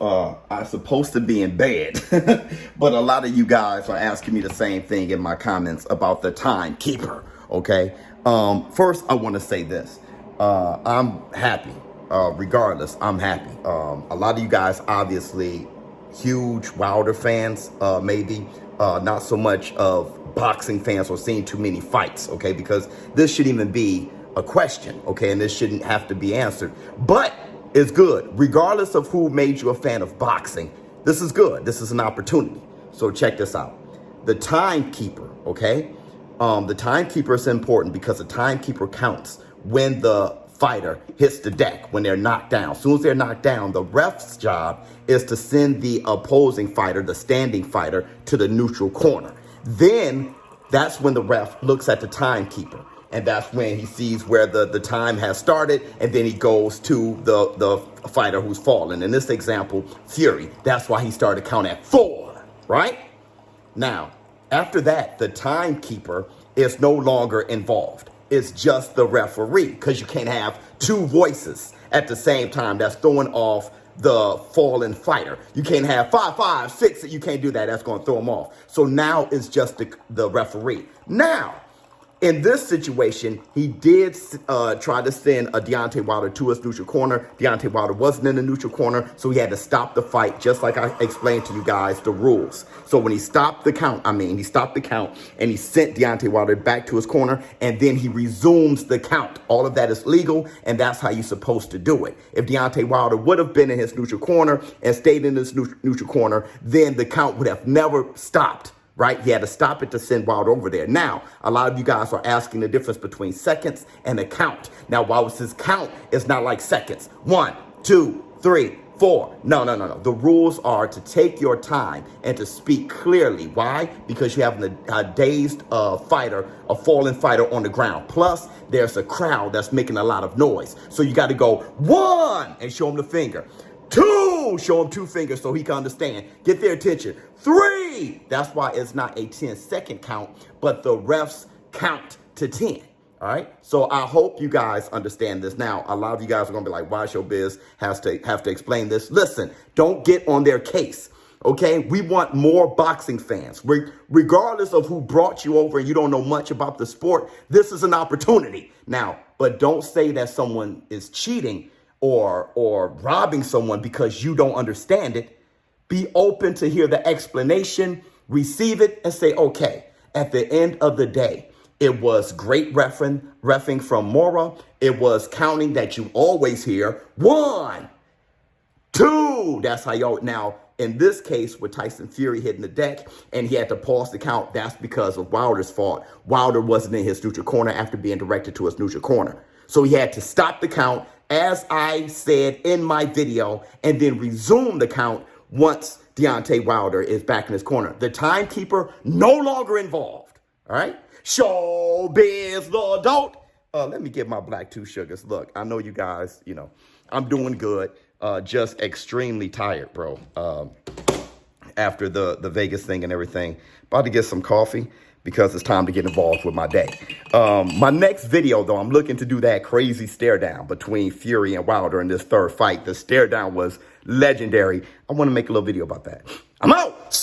I'm supposed to be in bed, but a lot of you guys are asking me the same thing in my comments about the timekeeper. Okay. First, I want to say this. I'm happy. Regardless, I'm happy. A lot of you guys, obviously, huge Wilder fans, maybe not so much of boxing fans or seeing too many fights. Okay, because this shouldn't even be a question. Okay, and this shouldn't have to be answered. But it's good, regardless of who made you a fan of boxing. This is good. This is an opportunity. So check this out. The timekeeper, okay? The timekeeper is important because the timekeeper counts when the fighter hits the deck, when they're knocked down. As soon as they're knocked down, the ref's job is to send the opposing fighter, the standing fighter, to the neutral corner. Then that's when the ref looks at the timekeeper. And that's when he sees where the time has started, and then he goes to the fighter who's fallen. In this example, Fury. That's why he started counting at 4, right? Now, after that, the timekeeper is no longer involved. It's just the referee, because you can't have two voices at the same time. That's throwing off the fallen fighter. You can't have 5, 5, 6. You can't do that. That's going to throw him off. So now it's just the referee. Now, in this situation, he did try to send a Deontay Wilder to his neutral corner. Deontay Wilder wasn't in the neutral corner, so he had to stop the fight, just like I explained to you guys the rules. So when he stopped the count, he stopped the count, and he sent Deontay Wilder back to his corner, and then he resumes the count. All of that is legal, and that's how you're supposed to do it. If Deontay Wilder would have been in his neutral corner and stayed in his neutral corner, then the count would have never stopped. Right? He had to stop it to send Wilder over there. Now, a lot of you guys are asking the difference between seconds and a count. Now, while it's his count, it's not like seconds. 1, 2, 3, 4. No. The rules are to take your time and to speak clearly. Why? Because you have a dazed fighter, a fallen fighter on the ground. Plus, there's a crowd that's making a lot of noise. So you got to go 1 and show him the finger. 2, show him 2 fingers so he can understand. Get their attention. 3, that's why it's not a 10-second count, but the refs count to 10. All right. So I hope you guys understand this. Now, a lot of you guys are going to be like, why Showbizz have to explain this? Listen, don't get on their case. OK, we want more boxing fans, regardless of who brought you over and you don't know much about the sport. This is an opportunity now, but don't say that someone is cheating or robbing someone because you don't understand it. Be open to hear the explanation, receive it, and say, okay, at the end of the day, it was great reffing from Mora. It was counting that you always hear. 1, 2. That's how y'all. Now, in this case, with Tyson Fury hitting the deck and he had to pause the count, that's because of Wilder's fault. Wilder wasn't in his neutral corner after being directed to his neutral corner. So he had to stop the count, as I said in my video, and then resume the count once Deontay Wilder is back in his corner. The timekeeper no longer involved. All right? Showbizz the adult. Let me get my black 2 sugars. Look, I know you guys, I'm doing good. Just extremely tired, bro. After the Vegas thing and everything. About to get some coffee because it's time to get involved with my day. My next video, though, I'm looking to do that crazy stare down between Fury and Wilder in this third fight. The stare down was legendary. I want to make a little video about that. I'm out.